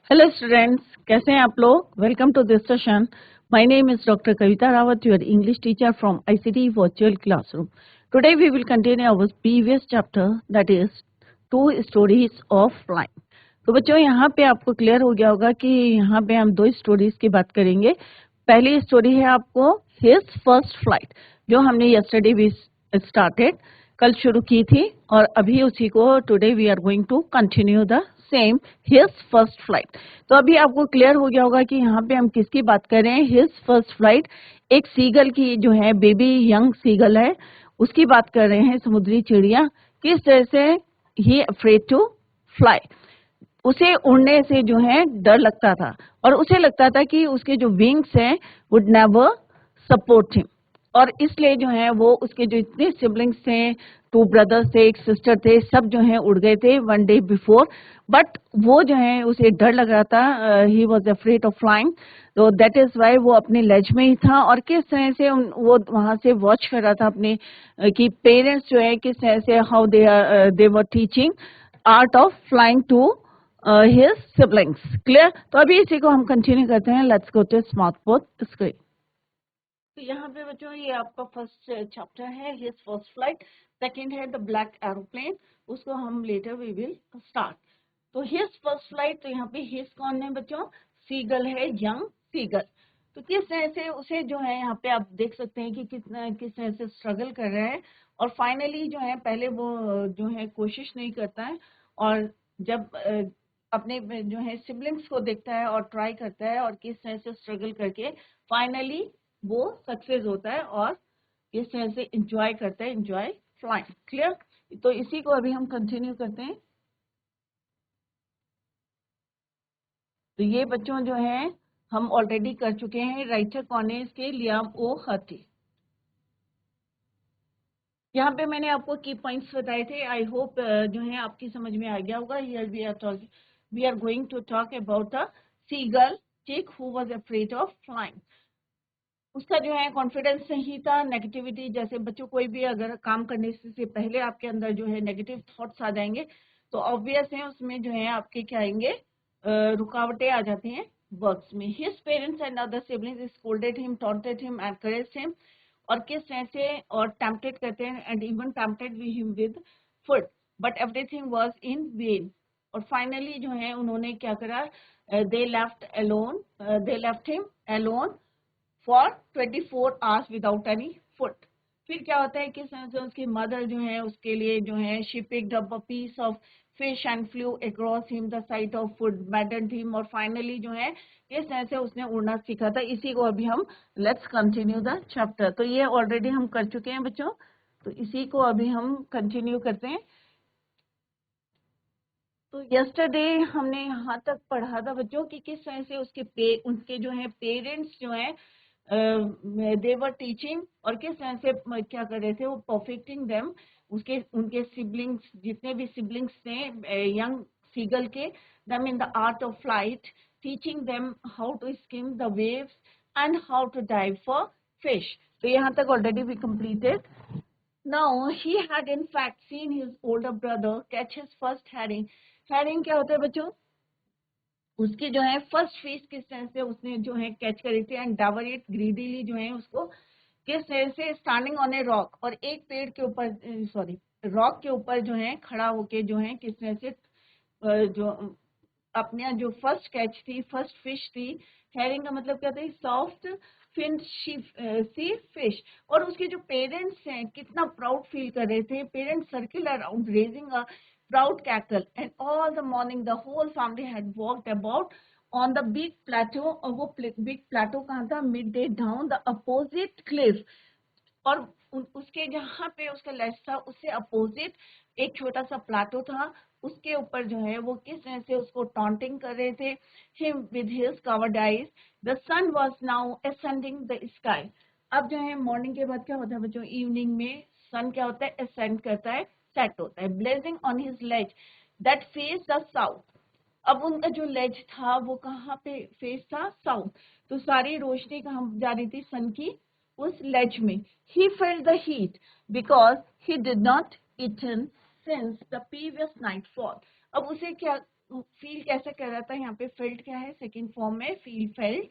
Hello students, कैसे हैं आप लोग। Welcome to this session. My name is doctor Kavita Rawat, your English teacher from ICT virtual classroom. Today we will continue our previous chapter, that is two stories of flying. तो बच्चों, यहाँ पे आपको clear हो गया होगा कि यहाँ पे हम दो स्टोरीज की बात करेंगे। पहली स्टोरी है आपको हिज फर्स्ट फ्लाइट, जो हमने यस्टरडे भी स्टार्टेड, कल शुरू की थी, और अभी उसी को today we are going to continue the same, his first flight. तो अभी आपको क्लियर हो गया होगा कि यहाँ पे हम किसकी बात कर रहे हैं। हिज फर्स्ट फ्लाइट एक सीगल की, जो है बेबी यंग सीगल है, उसकी बात कर रहे हैं। समुद्री चिड़िया, किस तरह से ही अफ्रेड टू फ्लाई, उसे उड़ने से जो है डर लगता था, और उसे लगता था कि उसके जो विंग्स हैं वुड नेवर सपोर्ट हिम, और इसलिए जो है वो उसके जो इतने सिबलिंग्स थे, टू ब्रदर्स थे, एक सिस्टर थे, सब जो है उड़ गए थे वन डे बिफोर। बट वो जो है उसे डर लग रहा था, he was afraid of flying. तो दैट इज वाई वो अपने लेज में ही था, और किस तरह से वो वहां से वॉच कर रहा था अपने कि पेरेंट्स जो है किस तरह से how they were teaching art of flying to his siblings. Clear. तो अभी इसी को हम कंटिन्यू करते हैं। Let's go to smart board screen. तो यहाँ पे बच्चों ये आपका फर्स्ट चैप्टर है, हिज फर्स्ट फ्लाइट। सेकंड है द ब्लैक एरोप्लेन, उसको हम लेटर वी विल स्टार्ट। तो हिज फर्स्ट फ्लाइट, तो यहाँ पे हिज कौन है बच्चों, सीगल है, यंग सीगल। तो किस तरह से उसे जो है यहाँ पे आप देख सकते हैं कि किस तरह से स्ट्रगल कर रहा है, और फाइनली जो है पहले वो जो है कोशिश नहीं करता है, और जब अपने जो है सिबलिंग्स को देखता है और ट्राई करता है, और किस तरह से स्ट्रगल करके फाइनली वो सक्सेस होता है, और किस तरह से एंजॉय करता है, एंजॉय फ्लाइंग। क्लियर। तो इसी को अभी हम कंटिन्यू करते हैं। तो ये बच्चों जो है हम ऑलरेडी कर चुके हैं। राइटर कौन है इसके, लियाम ओ हर्टी। यहाँ पे मैंने आपको की पॉइंट्स बताए थे। आई होप जो है आपकी समझ में आ गया होगा। Here we are going to talk about a seagull chick who was afraid of flying. उसका जो है कॉन्फिडेंस नहीं था, नेगेटिविटी, जैसे बच्चों कोई भी अगर काम करने से पहले आपके अंदर जो है नेगेटिव थॉट्स आ जाएंगे, तो ऑब्वियस है उसमें जो है आपके क्या आएंगे, रुकावटें आ जाती हैं वर्क्स में। His parents and other siblings scolded him, taunted him, encouraged him, और किस तरह से और टेम्पटेड करते हैं, and even tempted him with food, but everything was in when. और फाइनली जो है उन्होंने क्या करा, they left him alone for 24 hours without any food. फिर क्या होता है कि उसकी मदर जो है उसके लिए जो है she picked up a piece of fish and flew across him the sight of food maddened him, और फाइनली जो है इस तरह से उसने उड़ना सीखा था। इसी को अभी हम लेट्स कंटिन्यू द चैप्टर। तो ये ऑलरेडी हम कर चुके हैं बच्चों, तो इसी को अभी हम कंटिन्यू करते हैं। तो यस्टरडे हमने यहाँ तक पढ़ा था बच्चों कि किस तरह से उनके जो है पेरेंट्स जो है दे वर टीचिंग, और किस तरह से क्या कर रहे थे वो, परफेक्टिंग देम, उसके उनके सिबलिंग्स, जितने भी सिबलिंग्स थे यंग सीगल के, them in the art of flight, teaching them how to skim the waves and how to dive for fish. तो यहाँ तक already we completed. Now he had in fact seen his older brother catch his first herring. Herring क्या होता है बच्चों, उसकी जो है फर्स्ट फिश किस तरह से उसने जो है कैच करी थी, एंड डावर इट ग्रीडीली, जो है उसको किस तरह से स्टैंडिंग ऑन ए रॉक, और एक पेड़ के ऊपर, सॉरी रॉक के ऊपर जो है खड़ा होके जो है किस तरह से जो अपने जो फर्स्ट कैच थी, फर्स्ट फिश थी। हेरिंग का मतलब क्या था, सॉफ्ट फिन सी फिश। और उसके जो पेरेंट्स हैं कितना प्राउड फील कर रहे थे। Parents circle around raising a proud cackle, and all the morning the whole family had walked about on the big plateau. और वो बिग प्लेटो कहाँ था, midday down the opposite cliff, और उसके जहाँ पे उसका लेफ्ट था उससे अपोजिट एक छोटा सा प्लाटो था, उसके ऊपर जो है वो किस तरह से उसको टॉन्टिंग कर रहे थे, him with his covered eyes. The sun was now ascending the sky. अब जो है मॉर्निंग के बाद क्या होता है बच्चों, इवनिंग में सन क्या होता है, असेंड करता है, सेट होता है। Blazing on his ledge that face the south. अब उनका जो लेज था वो कहाँ पे फेस था, साउथ। तो सारी रोशनी कहाँ जा रही थी सन की, उस ledge में। He felt the heat because he did not eaten since the previous nightfall. अब उसे क्या फील कैसे कर रहा था, यहाँ पे फेल्ट क्या है, सेकंड फॉर्म में फील फेल्ट,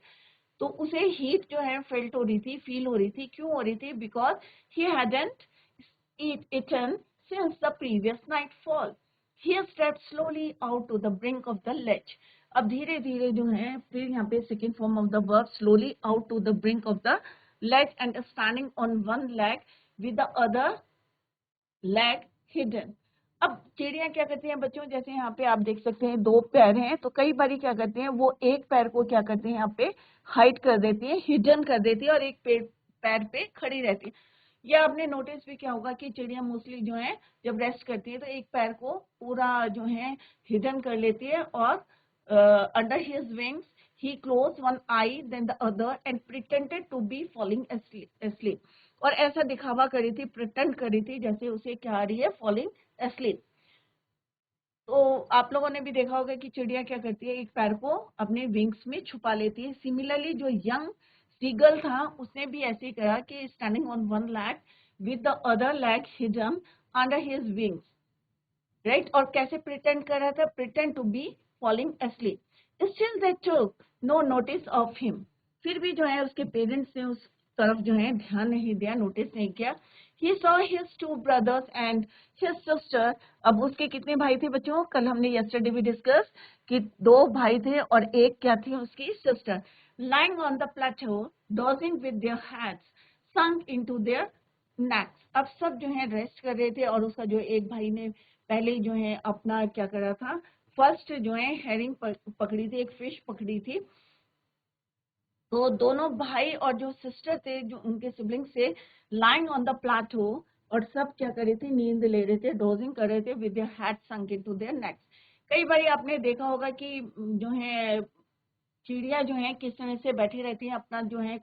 तो उसे हीट जो है फेल्ट हो रही थी, फील हो रही थी, क्यों हो रही थी, because he hadn't eaten since the previous nightfall. He stepped slowly out to the brink of the ledge. अब धीरे धीरे जो है, फिर यहाँ पे second form of the verb, slowly out to the brink of the ledge and standing on one leg with the other leg hidden. अब चिड़िया क्या करती हैं बच्चों, जैसे यहाँ पे आप देख सकते हैं दो पैर हैं, तो कई बारी क्या करते हैं वो एक पैर को क्या करते हैं यहाँ पे हाइड कर देती है, हिडन कर देती है, और एक पैर पे खड़ी रहती है। या आपने नोटिस भी क्या होगा कि चिड़िया मोस्टली जो है जब रेस्ट करती है तो एक पैर को पूरा जो है हिडन कर लेती है, और under his wings he closed one eye then the other and pretended to be falling asleep. और ऐसा दिखावा करी थी, प्रिटेंड करी थी जैसे उसे क्या आ रही है, फॉलिंग asleep. तो आप लोगों ने भी देखा होगा कि चिड़िया क्या करती है, एक पैर को अपने विंग्स में छुपा लेती है। सिमिलरली जो यंग सीगल था उसने भी ऐसे ही करा कि standing on one leg with the other leg hidden under his wings, right. और कैसे प्रिटेंड कर रहा था, pretend to be falling asleep. Still they took no notice of him. फिर भी जो है उसके पेरेंट्स ने उस तरफ जो है ध्यान नहीं दिया, नोटिस नहीं किया। He saw his two brothers and his sister. अब उसके कितने भाई थे बच्चों, कल हमने yesterday भी डिस्कस कि दो भाई थे और एक क्या थी उसकी sister, lying on the plateau dozing with their heads sunk into their necks. अब सब जो है रेस्ट कर रहे थे, और उसका जो एक भाई ने पहले जो है अपना क्या करा था, फर्स्ट जो है हेरिंग पकड़ी थी, एक फिश पकड़ी थी। तो दोनों भाई और जो सिस्टर थे, जो उनके सिबलिंग्स थे, लाइंग ऑन द प्लाटो, और सब क्या कर रहे थे, नींद ले रहे थे, डोजिंग कर रहे थे with their head sunk into their next. कई बार आपने देखा होगा कि जो है चिड़िया जो है किस तरह से बैठी रहती है, अपना जो है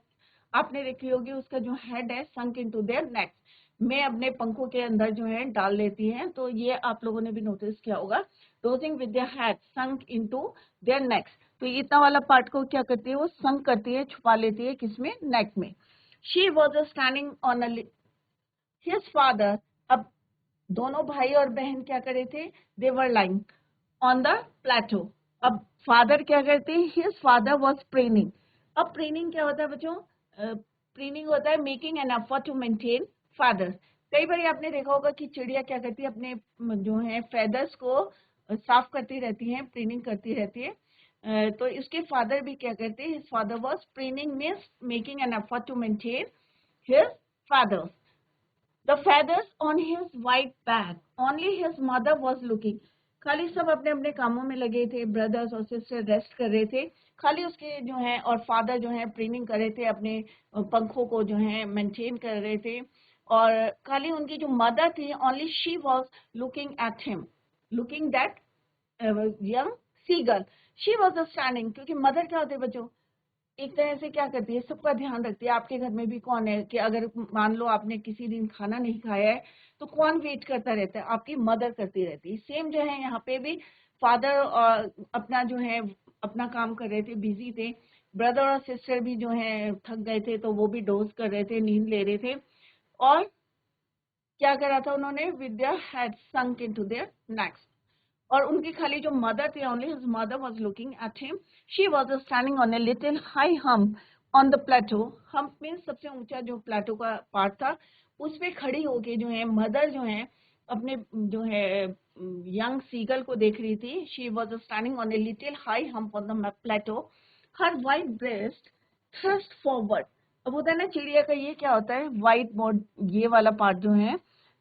आपने देखी होगी उसका जो हेड है संक इनटू देयर नेक्स में अपने पंखों के अंदर जो है डाल लेती हैं। तो ये आप लोगों ने भी नोटिस किया होगा, dosing with their head sunk into their next. तो इतना वाला पार्ट को क्या करती है, वो संक करती है, छुपा लेती है, किसमें, नेक में। She was standing on his father. अब दोनों भाई और बहन क्या कर रहे थे, दे वर लाइंग ऑन द प्लेटो। अब फादर क्या करते हैं, हिज फादर वॉज प्रेनिंग। अब प्रेनिंग क्या होता है बच्चों, प्रेनिंग होता है making an effort to maintain father. कई बार आपने देखा होगा कि चिड़िया क्या करती है, अपने जो है फेदर्स को साफ करती रहती है, प्रेनिंग करती रहती है। तो इसके फादर भी क्या करते हैं, his father was preening means making an effort to maintain his father. The feathers on his white back, only his mother was looking. खाली सब अपने अपने कामों में लगे थे, ब्रदर्स और सिस्टर रेस्ट कर रहे थे, खाली उसके जो है और फादर जो है ट्रेनिंग कर रहे थे, अपने पंखों को जो है मेंटेन कर रहे थे, और खाली उनकी जो मदर थी, only she was looking at him, looking that young seagull. She was standing, क्योंकि मदर क्या होते हैं बच्चों, एक तरह से क्या करती है, सबका ध्यान रखती है। आपके घर में भी कौन है कि अगर मान लो आपने किसी दिन खाना नहीं खाया है तो कौन वेट करता रहता है, आपकी मदर करती रहती है। सेम जो है यहाँ पे भी फादर अपना जो है अपना काम कर रहे थे, बिजी थे, ब्रदर और सिस्टर भी जो है थक गए थे तो वो भी डोज कर रहे थे, नींद ले रहे थे, और क्या करा था उन्होंने, with their head sunk into their necks. और उनकी खाली जो मदर थी, only his mother was looking at him. She was standing on a little high hump on the plateau. Hump means सबसे ऊंचा जो प्लेटो का पार्ट था, उस पे खड़ी होके जो है मदर जो है अपने जो है यंग सीगल को देख रही थी। She was standing on a little high hump on the plateau, her white breast thrust forward. अब होता है ना चिड़िया का ये क्या होता है, वाइट बोर्ड, ये वाला पार्ट जो है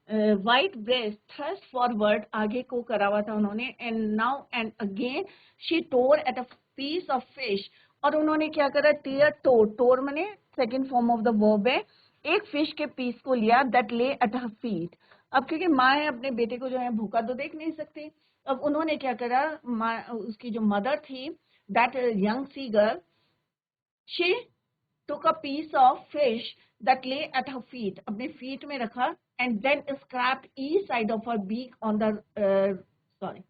वाइट ब्रेस्ट थ्रस्ट फॉरवर्ड, आगे को करा हुआ था उन्होंने, and now and again she tore at a piece of fish. और उन्होंने क्या करा, टीयर टोर, टोर मने second form of the verb है, एक फिश के पीस को लिया, दैट ले एट हर फीट। अब क्योंकि माँ है, अपने बेटे को जो है भूखा तो देख नहीं सकती, अब उन्होंने क्या करा, माँ उसकी जो मदर थी, that young sea girl, she took a piece of fish that lay at her feet, अपने feet में रखा, and then scraped each side of her beak on the sorry.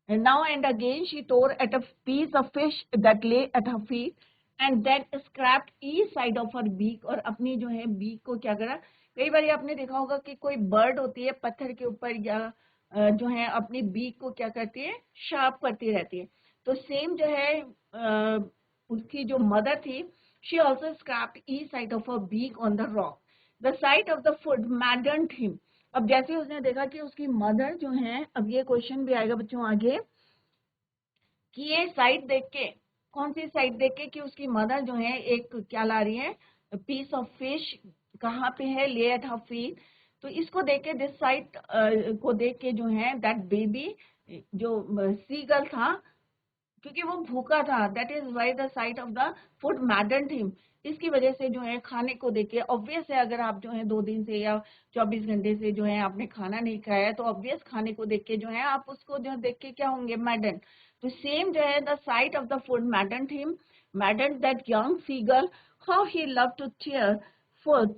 And now and again she tore at a piece of fish that lay at her feet, and then scraped each side of her beak, और अपनी जो है beak को क्या करा। कई बार आपने देखा होगा कि कोई बर्ड होती है पत्थर के ऊपर या जो है अपनी बीक को क्या करती है, शार्प करती रहती है। तो सेम जो है उसकी जो मदर थी, she also scraped each side of a beak on the rock, the sight of the food maddened him. अब जैसे उसने देखा कि उसकी मदर जो है, अब ये क्वेश्चन भी आएगा बच्चों आगे कि ये साइड देख के, कौन सी साइड देख के कि उसकी मदर जो है एक क्या ला रही है, पीस ऑफ फिश, कहाँ पे है, ले एट हर फीट। तो इसको देख के, दिस साइड को देख के जो है दैट बेबी जो सीगल था, क्योंकि वो भूखा था, that is why the sight of the food maddened him. इसकी वजह से जो है खाने को देख के, ऑब्वियस है अगर आप जो है 2 दिन से या 24 घंटे से जो है आपने खाना नहीं खाया, तो ऑब्वियस खाने को देख के जो है आप उसको जो देख के क्या होंगे, मैडन। तो सेम जो है the sight of the food maddened him, maddened that young seagull, how he love to tear food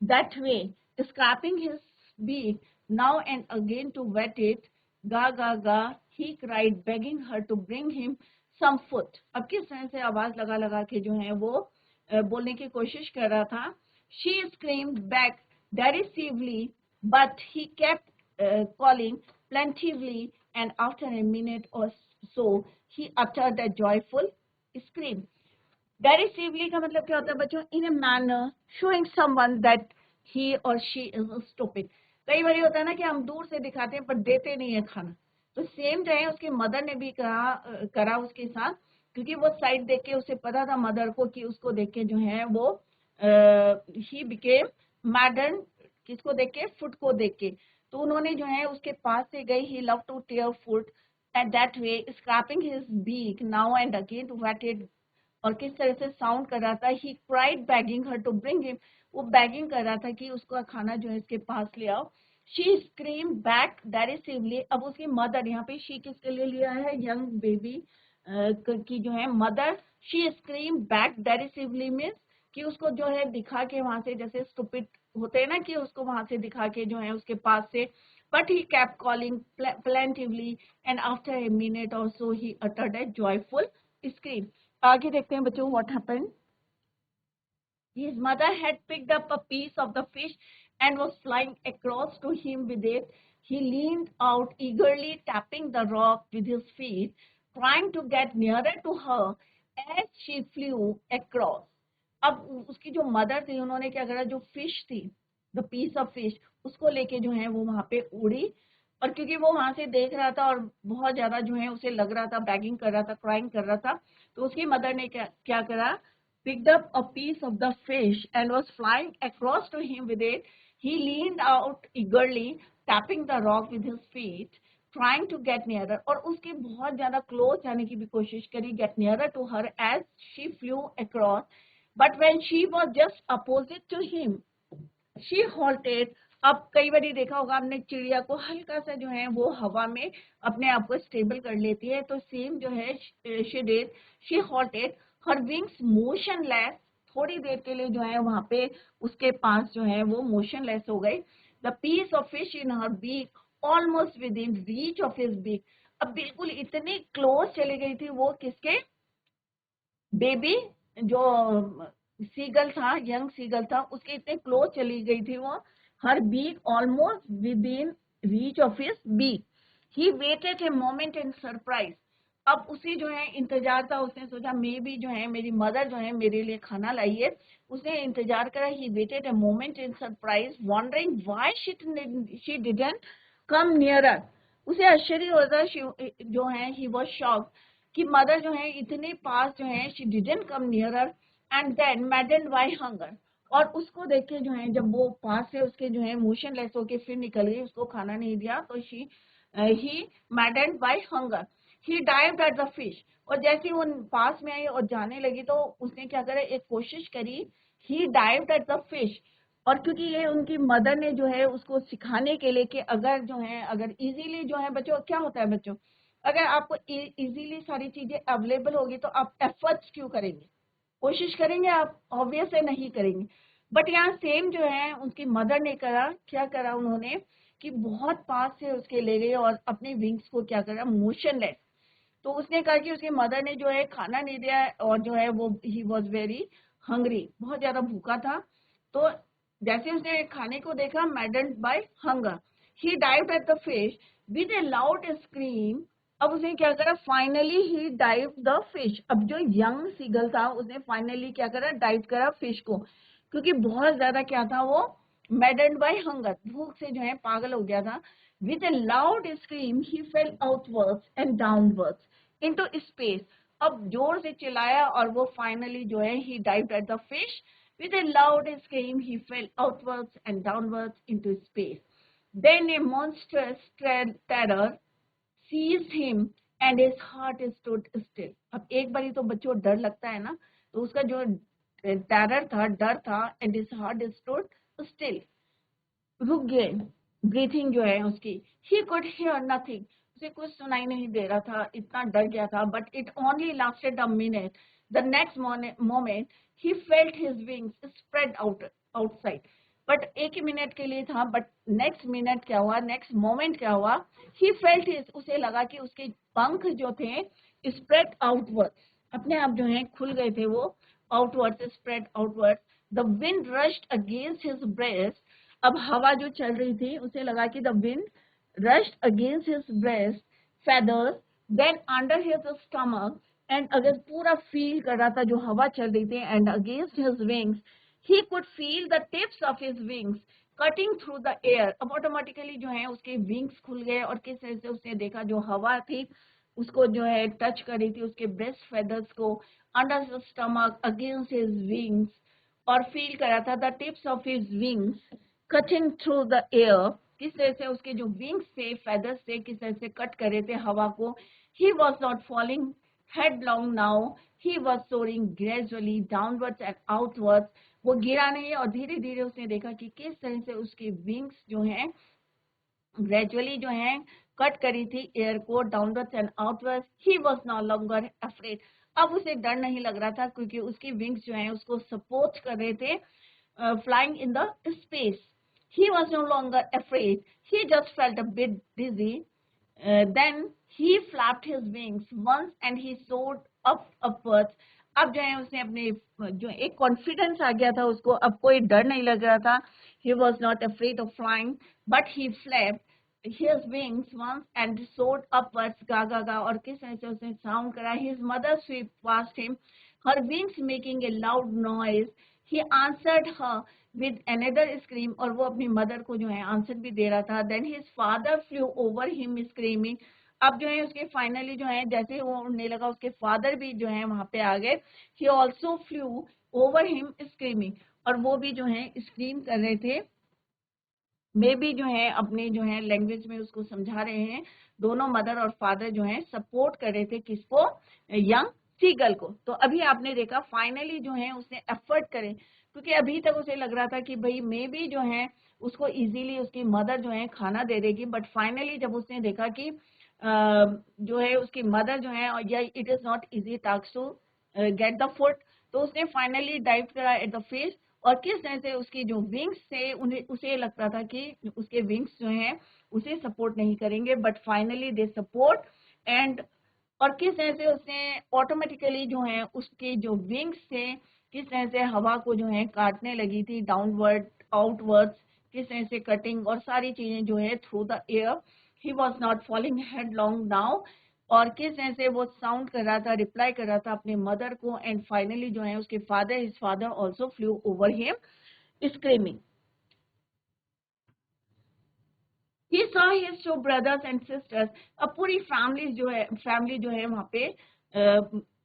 that way, scraping his beak now and again to wet it. Ga ga ga, he cried, begging her to bring him some food. अब किस तरह से आवाज लगा लगा के जो है वो बोलने की कोशिश कर रहा था। She screamed back derisively, but he kept calling plaintively, and after a minute or so, he uttered a joyful scream. Derisively का मतलब क्या होता है बच्चों, in a manner showing someone that he और शी इज स्टूपिड। कई बार होता है ना कि हम दूर से दिखाते हैं पर देते नहीं है खाना। तो सेम जो है उसकी मदर ने भी करा उसके साथ, क्योंकि वो साइड देख के उसे पता था मदर को कि उसको देख के जो है वो ही बिकेम मैडर्न, किसको देख के, फूड को देख के। तो उन्होंने जो है उसके पास से गई, he love to tear food at that way, scraping his beak now and again to whet it. और किस तरह से साउंड कर रहा था, he cried begging her to bring him, वो बेगिंग कर रहा था कि उसका खाना जो है इसके पास ले आओ। She scream back derisively. अब उसकी मदर, यहाँ पे शी किसके लिए लिया है, यंग बेबी की जो है mother. She scream back derisively means कि उसको जो है दिखा के वहां से, जैसे स्टूपिड होते हैं ना कि उसको वहां से दिखा के जो है उसके पास से, but he kept calling plaintively, and after a minute or so he uttered a joyful scream. आगे देखते हैं बच्चों what happened. His mother had picked up a piece of the fish and was flying across to him with it. He leaned out eagerly, tapping the rock with his feet, trying to get nearer to her as she flew across. अब उसकी जो mother थी, उन्होंने क्या करा, जो fish थी, the piece of fish, उसको लेके जो है वो वहां पे उड़ी। और क्योंकि वो वहां से देख रहा था और बहुत ज्यादा जो है उसे लग रहा था, बैगिंग कर रहा था, क्राइंग कर रहा था, तो उसकी मदर ने क्या करा, picked up a piece of the fish and was flying across to him with it. He leaned out eagerly, tapping the rock with his feet, trying to get nearer. और उसके बहुत ज्यादा क्लोज जाने की भी कोशिश करी, get nearer to her as she flew across. But when she was just opposite to him, she halted. अब कई बार देखा होगा आपने, चिड़िया को हल्का सा जो है वो हवा में अपने आप को स्टेबल कर लेती है, तो सेम जो है she did, she halted, her wings motionless. थोड़ी देर के लिए जो है वहां पे उसके पास जो है वो मोशनलेस हो गई. The piece of fish in her beak almost within reach of his beak. अब बिल्कुल इतनी क्लोज चली गई थी वो, किसके, बेबी जो सीगल था, यंग सीगल था, उसके इतने क्लोज चली गई थी वो, her beak almost within reach of his beak. He waited a moment in surprise. अब उसे जो है इंतजार था, उसने सोचा मे बी जो है मेरी मदर जो है मेरे लिए खाना लाई है, उसने इंतजार करा. He waited a moment in surprise, wondering why she didn't come nearer. उसे आश्चर्य होता जो है, ही वाज शॉक्ड कि मदर जो है इतने पास जो है, she didn't come nearer, and then maddened by hunger. और उसको देख के जो है, जब वो पास से उसके जो है मोशनलेस होके फिर निकल गई, उसको खाना नहीं दिया, तो he maddened by hunger. He dived at the fish. और जैसे वो पास में आई और जाने लगी, तो उसने क्या करा, एक कोशिश करी, ही डाइव्ड एट द फिश. और क्योंकि ये उनकी मदर ने जो है उसको सिखाने के लिए कि अगर जो है, अगर इजीली जो है बच्चों, क्या होता है बच्चों, अगर आपको इजीली सारी चीजें अवेलेबल होगी तो आप एफर्ट्स क्यों करेंगे, कोशिश करेंगे आप, ऑब्वियस है नहीं करेंगे. बट यहाँ सेम जो है उनकी मदर ने करा, क्या करा उन्होंने कि बहुत पास से उसके ले गए और अपने विंग्स को क्या करा, मोशनलेस. तो उसने कहा कि उसकी मदर ने जो है खाना नहीं दिया, और जो है वो, ही वॉज वेरी हंग्री, बहुत ज्यादा भूखा था. तो जैसे उसने खाने को देखा, maddened by hunger, he dived at the fish with a loud scream, अब उसने क्या करा, finally he dive the fish. अब जो यंग सीगल था उसने फाइनली क्या करा, डाइव करा फिश को, क्योंकि बहुत ज्यादा क्या था वो, मैडन्ड बाय हंगर, भूख से जो है पागल हो गया था। With a loud scream he fell outwards and downwards into space. अब जोर से चिल्लाया और वो फाइनली जो है he dived at the fish. With a loud scream he fell outwards and downwards into space. Then a monstrous terror seized him and his heart stood still. अब एक बारी तो बच्चों डर लगता है ना, तो उसका जो टेरर था, डर था, and his heart stood still, रुक गए, ब्रीथिंग जो है उसकी। ही कुड हियर नथिंग, उसे कुछ सुनाई नहीं दे रहा था, इतना डर गया था। But it only lasted a minute. The next moment he felt his wings spread outside. But एक ही मिनट के लिए था, बट नेक्स्ट मिनट क्या हुआ, नेक्स्ट मोमेंट क्या हुआ, ही फेल्ट हिज, उसे लगा कि उसके पंख जो थे स्प्रेड आउटवर्ड, अपने आप जो है खुल गए थे वो, outward, spread outward. The wind rushed against his breast, अब हवा जो चल रही थी उसे लगा कि the wind rushed against his breast feathers, then under his stomach, and अगर पूरा फील कर रहा था जो हवा चल रही थी, and against his wings he could feel the tips of his wings cutting through the air. अब ऑटोमेटिकली जो है उसके विंग्स खुल गए, और किस तरह से उसने देखा जो हवा थी उसको जो है टच कर रही थी उसके ब्रेस्ट फेदर्स को, under his stomach, against his wings, और फील कर रहा था the tips of his wings cutting through the air, किस तरह से उसके जो विंग्स थे, फेदर्स थे, किस तरह से कट कर रहे थे हवा को। ही was not falling headlong now, he was soaring gradually downwards and outwards, वो गिरा नहीं, और धीरे धीरे उसने देखा कि किस तरह से उसके विंग्स जो हैं ग्रेजुअली जो है कट करी थी एयर को, downwards and outwards. He was no longer afraid, अब उसे डर नहीं लग रहा था, क्योंकि उसकी विंग्स जो है उसको सपोर्ट कर रहे थे flying in the space. He was no longer afraid. He just felt a bit dizzy. Then he flapped his wings once and he soared upwards. अब जो है उसने अपने जो एक कॉन्फिडेंस आ गया था उसको, अब कोई डर नहीं लग रहा था। He was not afraid of flying, but he flapped his wings once and soared upwards, गा गा गा, और किस तरह से उसने साउंड करा। His mother swept past him, her wings making a loud noise. He answered her with another scream, और वो अपनी मदर को जो है आंसर भी दे रहा था। Then his father flew over him screaming. अब जो है उसके फाइनली जो है जैसे वो उड़ने लगा, उसके फादर भी जो है वहां पे आ गए। He also flew over him screaming, और वो भी जो है स्क्रीम कर रहे थे, मे भी जो है अपने जो है लैंग्वेज में उसको समझा रहे हैं। दोनों मदर और फादर जो है सपोर्ट कर रहे थे किसको, यंग सीगल को। तो अभी आपने देखा फाइनली जो है उसने एफर्ट करे, क्योंकि अभी तक उसे लग रहा था कि भाई मे भी जो है उसको इजीली उसकी मदर जो है खाना दे देगी, बट फाइनली जब उसने देखा कि जो है उसकी मदर जो है, और या it is not easy task to get the food, तो उसने फाइनली डाइव करा एट द फिश। और किस तरह से उसकी जो विंग्स थे उन्हें उसे लगता था कि उसके विंग्स जो हैं उसे सपोर्ट नहीं करेंगे, but finally they support and, और किस तरह से उसने ऑटोमेटिकली जो है उसके जो विंग्स थे किस तरह से हवा को जो है काटने लगी थी, डाउनवर्ड आउटवर्ड्स, किस तरह से कटिंग और सारी चीजें जो है through the air. He was not falling headlong now, और किस तरह से वो साउंड कर रहा था, रिप्लाई कर रहा था अपने मदर को, एंड फाइनली जो है उसके father, his father also flu over him screaming. He saw his two brothers and sisters. अब पूरी फैमिली जो है वहाँ पे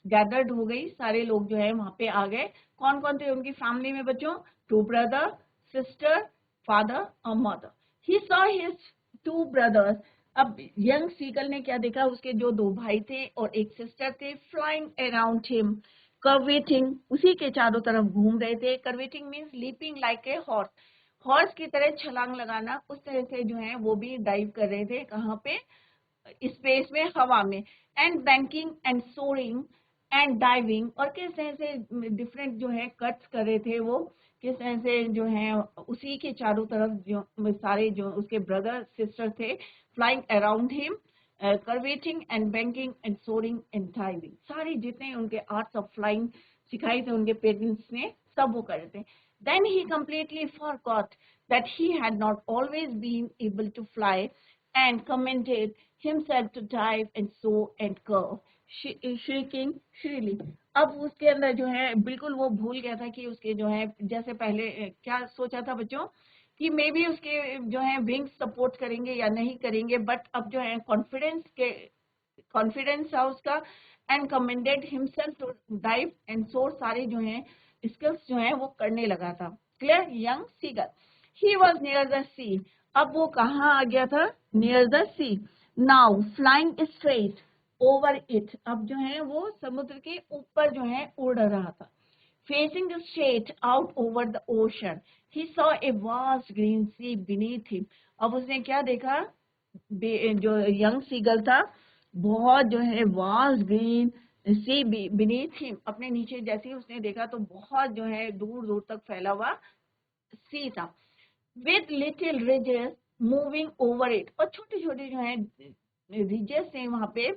गैदर्ड हो गई, सारे लोग जो है वहाँ पे आ गए। कौन कौन थे उनकी फैमिली में बच्चों, टू ब्रदर, सिस्टर, फादर और mother. He saw his two brothers, अब यंग सीगल ने क्या देखा, उसके जो दो भाई थे और एक सिस्टर थे, फ्लाइंग अराउंड हिम कर्वेटिंग, उसी के चारों तरफ घूम रहे थे। Curveting means leaping like a horse, horse की तरह छलांग लगाना, उस तरह से जो है वो भी डाइव कर रहे थे, कहाँ पे, स्पेस में, हवा में। And banking and soaring and diving, और किस तरह से डिफरेंट जो है कट्स कर रहे थे वो, किस तरह से जो है उसी के चारों तरफ जो सारे जो उसके ब्रदर सिस्टर थे, flying around him curveting and banking and soaring and diving, सारे जितने उनके आर्ट्स ऑफ फ्लाइंग सिखाई थे उनके पेरेंट्स ने, सब वो कर रहे थे। Then he completely forgot that he had not always been able to fly and commanded himself to dive and soar and curve, shrieking shrilly. अब उसके अंदर जो है बिल्कुल वो भूल गया था कि उसके जो है जैसे पहले क्या सोचा था बच्चों कि मे बी उसके जो है विंग्स सपोर्ट करेंगे या नहीं करेंगे, बट अब जो है कॉन्फिडेंस था उसका and commanded himself to dive and soar सारे जो है स्किल्स जो है वो करने लगा था. Clear. Young seagull, he was near the sea. अब वो कहाँ आ गया था? Near the sea. Now flying straight over it. अब जो है वो समुद्र के ऊपर जो है उड़ रहा था. Facing straight out over the ocean, he saw a vast green sea beneath him. अब उसने क्या देखा? जो यंग सीगल था, बहुत जो है वास्ट ग्रीन सी बीनीथ हिम, अपने नीचे जैसे ही उसने देखा तो बहुत जो है दूर दूर तक फैला हुआ सी था. With little ridges moving over it. और छोटे छोटे जो है रिजेस थे वहां पे,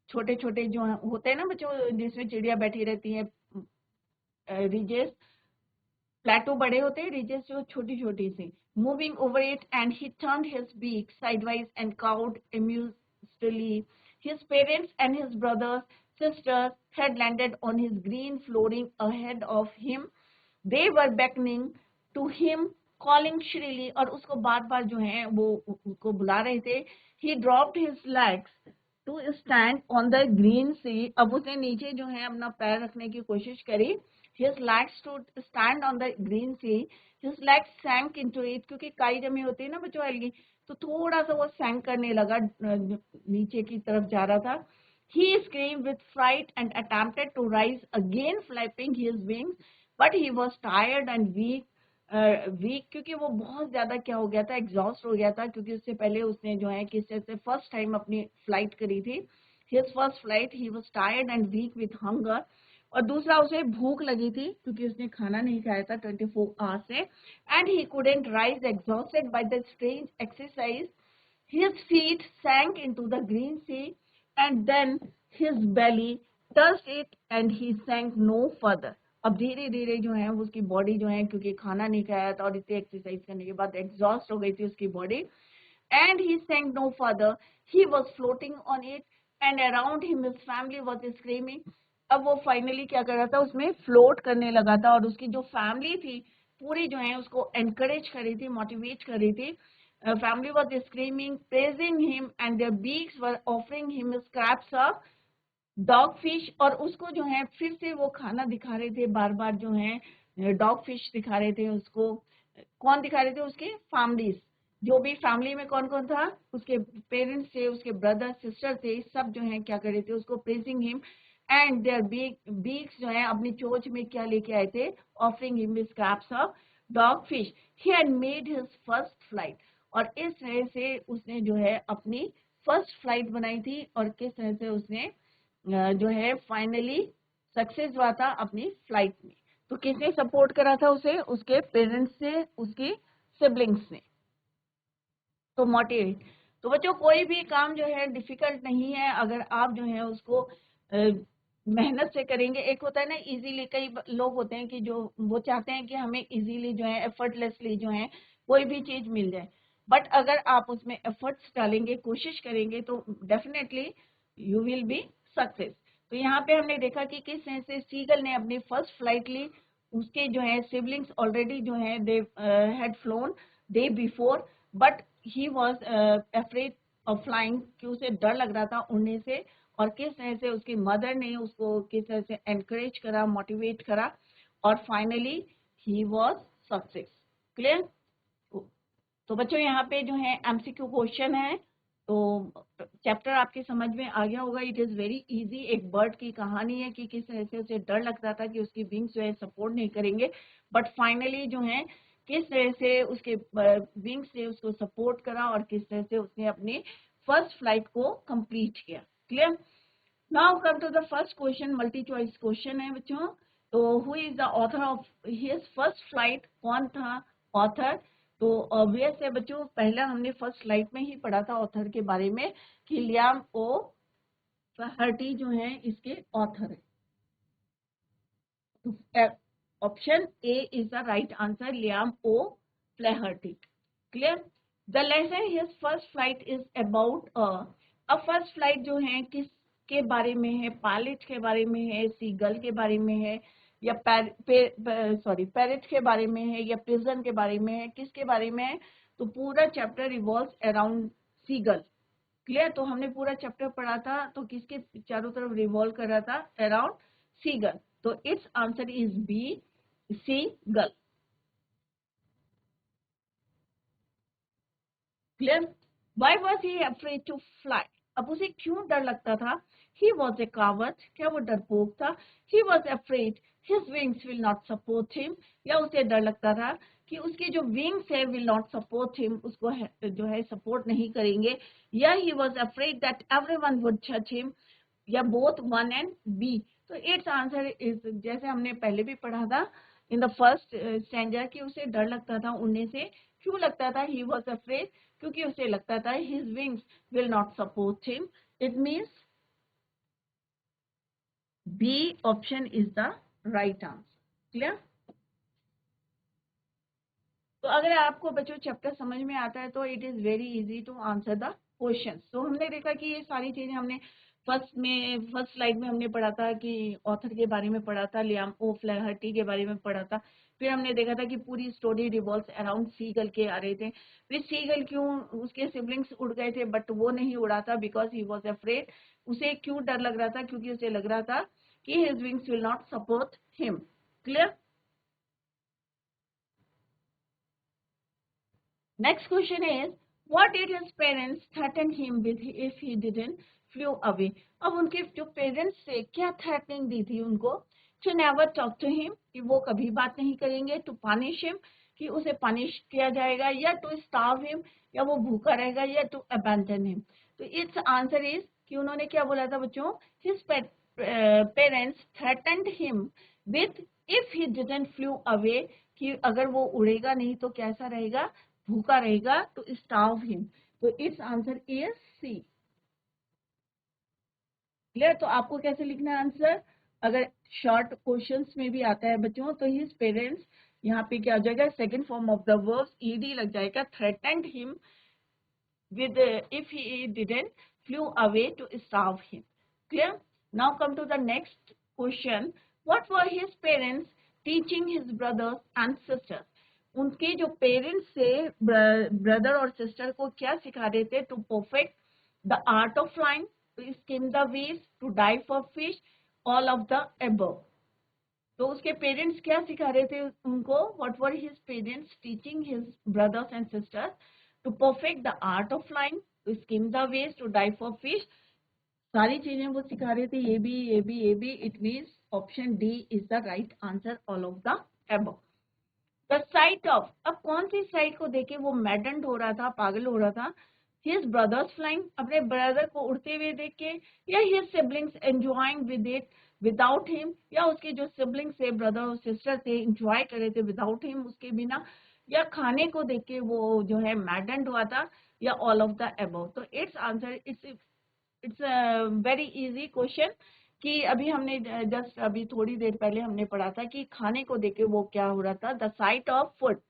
छोटे छोटे जो होते हैं ना बच्चों जिसमें चिड़िया बैठी रहती है, रिजेस. प्लेटो बड़े होते हैं, रिजेस जो छोटी छोटी सी. Moving over it and he turned his beak sideways and cawed amusedly. His parents and his brothers, sisters had landed on his green flooring ahead of him. They were beckoning to him, calling shrilly. और उसको बार बार जो है वो उसको बुला रहे थे. He dropped his legs to stand on the green sea. अब उसने नीचे जो है अपना पैर रखने की कोशिश करी. His legs to stand on the green sea. His legs sank into it. क्योंकि काई जमी होती है ना बच्चों एल्गी, तो थोड़ा सा वो सैंक करने लगा, नीचे की तरफ जा रहा था. He screamed with fright and attempted to rise again, flapping his wings, but he was tired and weak क्योंकि वो बहुत ज्यादा क्या हो गया था, एग्जॉस्ट हो गया था, क्योंकि उससे पहले उसने जो है किस तरह से फर्स्ट टाइम अपनी फ्लाइट करी थी. His first flight, he was tired and weak with hunger. और दूसरा उसे भूख लगी थी क्योंकि उसने खाना नहीं खाया था 24 आवर्स से. And he couldn't rise, exhausted by the strange exercise. His feet sank into the green sea and then his belly touched it and he sank no further. अब धीरे धीरे जो है उसकी बॉडी जो है, क्योंकि खाना नहीं खाया था और इतनी एक्सरसाइज करने के बाद एग्जॉस्ट हो गई थी उसकी body, and he sank no further. He was floating on it and around him his family was screaming. अब वो फाइनली क्या कर रहा था, उसमें फ्लोट करने लगा था और उसकी जो फैमिली थी पूरी जो है उसको एनकरेज कर रही थी, मोटिवेट कर रही थी. Family was screaming, praising him and their beaks were offering him scraps of dog fish. और उसको जो है फिर से वो खाना दिखा रहे थे, बार बार जो है डॉग फिश दिखा रहे थे उसको. कौन दिखा रहे थे? उसके फैमिलीज. जो भी फैमिली में कौन कौन था, उसके पेरेंट्स थे, उसके ब्रदर सिस्टर थे, सब जो है क्या कर रहे थे उसको praising him and their beaks जो है अपनी चोंच में क्या लेके आए थे, offering him scraps of dog fish. He had made his first flight. और इस तरह से उसने जो है अपनी फर्स्ट फ्लाइट बनाई थी और किस तरह से उसने जो है फाइनली सक्सेस हुआ था अपनी फ्लाइट में. तो किसने सपोर्ट करा था उसे? उसके पेरेंट्स ने, उसकी सिबलिंग्स ने. तो मोटिवेट. तो बच्चों कोई भी काम जो है डिफिकल्ट नहीं है अगर आप जो है उसको मेहनत से करेंगे. एक होता है ना इजीली, कई लोग होते हैं कि जो वो चाहते हैं कि हमें इजीली जो है एफर्टलेसली जो है कोई भी चीज मिल जाए, बट अगर आप उसमें एफर्ट्स डालेंगे, कोशिश करेंगे तो definitely you will be success. तो यहाँ पे हमने देखा कि किस तरह से सीगल ने अपनी फर्स्ट फ्लाइट ली. उसके जो है सिबलिंग्स ऑलरेडी जो है they had phloem day before, but he was afraid of flying, कि उसे डर लग रहा था उड़ने से. और किस तरह से उसकी मदर ने उसको किस तरह से एनकरेज करा, मोटिवेट करा, और finally he was success. Clear. तो बच्चों यहाँ पे जो है एमसीक्यू क्वेश्चन है, तो चैप्टर आपके समझ में आ गया होगा. It is very easy. एक बर्ड की कहानी है कि किस तरह से उसे डर लगता था कि उसकी विंग्स जो है सपोर्ट नहीं करेंगे, बट फाइनली जो है किस तरह से उसके विंग्स ने उसको सपोर्ट करा और किस तरह से उसने अपनी फर्स्ट फ्लाइट को कंप्लीट किया. Clear. Now come to the first question, multi choice question है बच्चों. तो who is the author of his first flight? कौन था ऑथर? तो ऑब्वियस है बच्चों, पहला हमने फर्स्ट स्लाइड में ही पढ़ा था ऑथर के बारे में कि लियाम ओ फ्लैहर्टी जो है इसके ऑथर है. Option A is the right answer, Liam O'Flaherty. Clear. The lesson his first flight is about अब फर्स्ट फ्लाइट जो है किस के बारे में है, पायलट के बारे में है, सीगल के बारे में है, या पैरेट के बारे में है, या पिजन के बारे में है, किसके बारे में है? तो पूरा chapter revolves around seagull. Clear? तो हमने पूरा चैप्टर पढ़ा था तो किसके चारों तरफ रिवॉल्व कर रहा था? Around seagull. तो it's answer is B, seagull. Clear? Why was he afraid to fly? अब उसे क्यों डर लगता था? ही वॉज ए कावर्ड, क्या वो डरपोक था? He was afraid his wings will not support him, या उसे डर लगता था कि उसके जो विंग्स है विल नॉट सपोर्ट हिम, उसको जो है सपोर्ट नहीं करेंगे, या he was afraid that everyone would जज हिम, या बोथ वन एंड बी। तो इट्स आंसर इज, जैसे हमने पहले भी पढ़ा था इन द फर्स्ट स्टैंडर्ड, कि उसे डर लगता था उड़ने से। क्यों लगता था? ही वॉज अफ्रेड, क्योंकि उसे लगता था his wings will not support him. It means B option is the right answer. Clear? तो अगर आपको बच्चों चैप्टर समझ में आता है तो it is very easy to answer the question. तो हमने देखा कि ये सारी चीजें हमने फर्स्ट स्लाइड में हमने पढ़ा था कि ऑथर के बारे में पढ़ा था, लियाम ओ फ्लैहर्टी के बारे में पढ़ा था। फिर हमने देखा था कि पूरी स्टोरी रिवॉल्व्स अराउंड सीगल के आ रहे थे। फिर सीगल क्यों, उसके सिबलिंग्स उड़ गए थे बट वो नहीं उड़ा था बिकॉज ही वॉज अफ्रेड। उसे क्यों डर लग रहा था? क्योंकि उसे लग रहा था कि his wings will not support him. Clear? Next question is, what did his parents threaten him with if he didn't flew away? अब उनके जो पेरेंट्स थे क्या थ्रेटनिंग दी थी उनको? To never talk to him, कि वो कभी बात नहीं करेंगे, to punish him, कि उसे पनिश किया जाएगा, या to starve him, या वो भूखा रहेगा, या to abandon him। तो its answer is कि उन्होंने क्या बोला था बच्चों? His parents threatened him with if he didn't flew away, कि अगर वो उड़ेगा नहीं तो कैसा रहेगा? भूखा रहेगा, तो स्टार्व हिम। तो it's answer is C. Clear? तो आपको कैसे लिखना है आंसर? अगर शॉर्ट क्वेश्चंस में भी आता है बच्चों तो हिज पेरेंट्स, यहाँ पे क्या हो जाएगा? Second form of the verb ED लग जाएगा, threatened him with if he didn't flew away to starve him. Clear? Now come to the next question. What were his parents teaching his brothers and sisters? उनके जो parents थे brother और sister को क्या सिखा रहे थे? To perfect the art of flying, to skim the waves, to dive for fish, all of the above. तो उसके पेरेंट्स क्या सिखा रहे थे उनको? What were his parents teaching his brothers and sisters? To perfect the art of flying, to skim the waves, to dive for fish. सारी चीजें वो सिखा रहे थे, ये भी ये भी ये भी। It means option D is the right answer, all of the above. The sight of, अब कौन सी साइट को देखे वो मैडेंड हो रहा था, पागल हो रहा था? हिज ब्रदर्स फ्लाइंग, अपने ब्रदर को उड़ते हुए देख के, या his siblings enjoying with it without him, या उसके जो सिबलिंग्स थे, ब्रदर और सिस्टर थे, एंजॉय कर रहे थे विदाउट हिम, उसके बिना, या खाने को देख के वो जो है मैडेंड हुआ था, या ऑल ऑफ द अबव। तो it's answer, it's very easy question, कि अभी हमने जस्ट अभी थोड़ी देर पहले हमने पढ़ा था कि खाने को देके वो क्या हो रहा था? The sight of food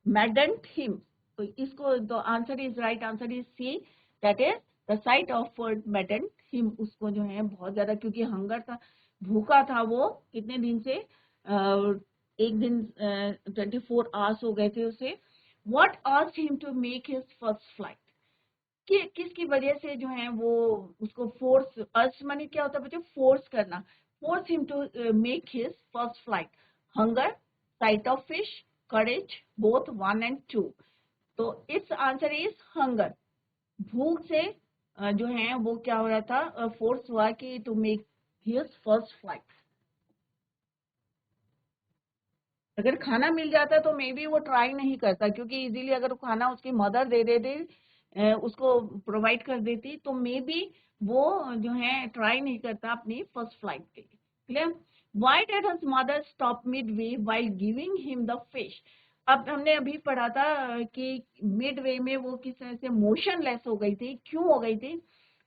maddened him. तो इसको तो answer is right, answer is C, that is the sight of food maddened him. उसको जो है बहुत ज्यादा, क्योंकि हंगर था, भूखा था वो कितने दिन से, एक दिन 24 आवर्स हो गए थे उसे। What asked him to make his first flight, कि किसकी वजह से जो है वो उसको फोर्स, अर्ज माने क्या होता है बच्चों? फोर्स करना। Force him to make his first flight, hunger, sight of fish, courage, both 1 and 2। तो इट्स आंसर इज हंगर। भूख से जो है वो क्या हो रहा था? फोर्स हुआ कि to make his first flight. अगर खाना मिल जाता तो मे बी वो ट्राई नहीं करता, क्योंकि इजीली अगर वो खाना उसकी मदर दे देते, उसको प्रोवाइड कर देती, तो मे बी वो जो है ट्राई नहीं करता अपनी फर्स्ट फ्लाइट के लिए। Clear? Why did his mother stop mid way while giving him the fish? अब हमने अभी पढ़ा था कि मिड वे में वो किस तरह से मोशनलेस हो गई थी। क्यों हो गई थी?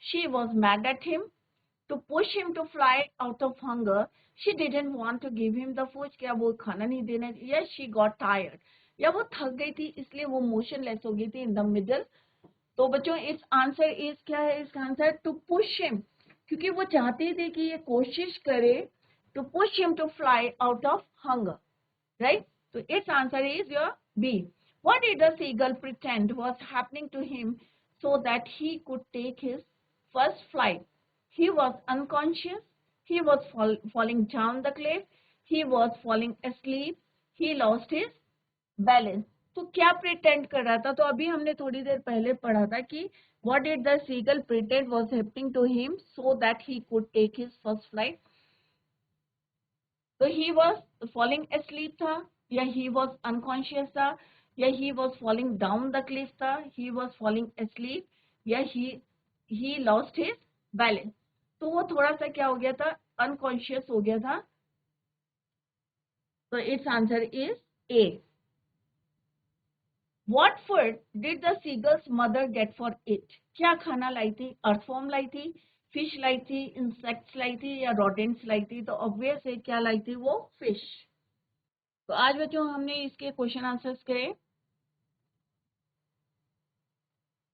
She was mad at him to push him to fly out of hunger. She didn't want to give him the food, क्या वो खाना नहीं देना? Yes, she got tired, या वो थक गई थी इसलिए वो मोशनलेस हो गई थी इन द मिडल। तो बच्चों इस आंसर इज क्या है, इसका आंसर टू पुश हिम, क्योंकि वो चाहती थी कि ये कोशिश करे to push him to fly out of hunger, right. So its answer is your B. What did the seagull pretend was happening to him so that he could take his first flight? He was unconscious. He was falling down the cliff. He was falling asleep. He lost his balance. तो क्या pretend कर रहा था? तो अभी हमने थोड़ी देर पहले पढ़ा था कि what did the seagull pretend was happening to him so that he could take his first flight? तो he was falling asleep था, या he was unconscious था, या he was falling down the cliff था, he was falling asleep, या he lost his balance. तो वो थोड़ा सा क्या हो गया था, unconscious हो गया था. So its answer is A. What food did the seagull's mother get for it? क्या खाना लाई थी? अर्थवॉर्म लाई थी, फिश लाई थी, इंसेक्ट्स लाई थी, या रोडेंट्स लाई थी? तो ऑब्वियस है क्या लाई थी वो, फिश. तो आज बच्चों हमने इसके क्वेश्चन आंसर्स करे.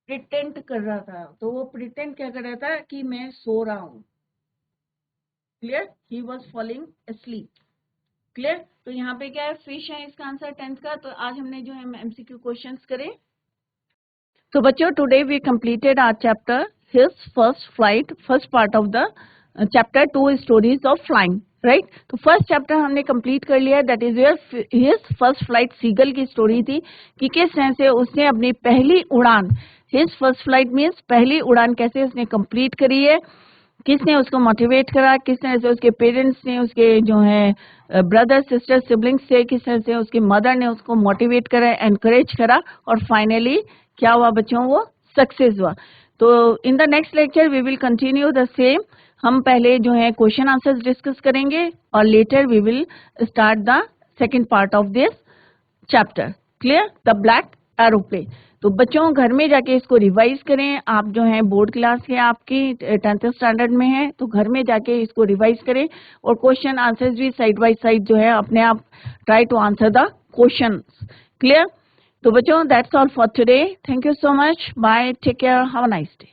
प्रिटेंड कर रहा था, तो वो प्रिटेंड क्या कर रहा था कि मैं सो रहा हूँ. Clear? He was falling asleep. Clear? तो यहाँ पे क्या है, फिश है इसका आंसर 10th का. तो आज हमने जो है एमसीक्यू क्वेश्चंस करे. तो बच्चों today we completed our chapter his first flight, first part of the chapter 2 stories of flying, right. तो फर्स्ट चैप्टर हमने कंप्लीट कर लिया. That is his first flight, seagull की स्टोरी थी कि किस तरह से उसने अपनी पहली उड़ान, हिज फर्स्ट फ्लाइट मीन्स पहली उड़ान कैसे उसने कंप्लीट करी है, किसने उसको मोटिवेट करा, किस तरह से उसके पेरेंट्स ने, उसके जो है ब्रदर सिस्टर सिबलिंग्स थे, किस तरह से उसकी मदर ने उसको मोटिवेट करा, एनकरेज करा, और फाइनली क्या हुआ बच्चों, वो सक्सेस हुआ. तो in the next lecture we will continue the same. हम पहले जो है क्वेश्चन आंसर्स डिस्कस करेंगे और later we will start the second part of this chapter. Clear? The black aeroplane. तो बच्चों घर में जाके इसको रिवाइज करें. आप जो है बोर्ड क्लास है आपकी 10th स्टैंडर्ड में है, तो घर में जाके इसको रिवाइज करें और क्वेश्चन आंसर्स भी साइड बाय साइड जो है अपने आप try to answer the questions. Clear? तो बच्चों that's all for today. Thank you so much. Bye. Take care. Have a nice day.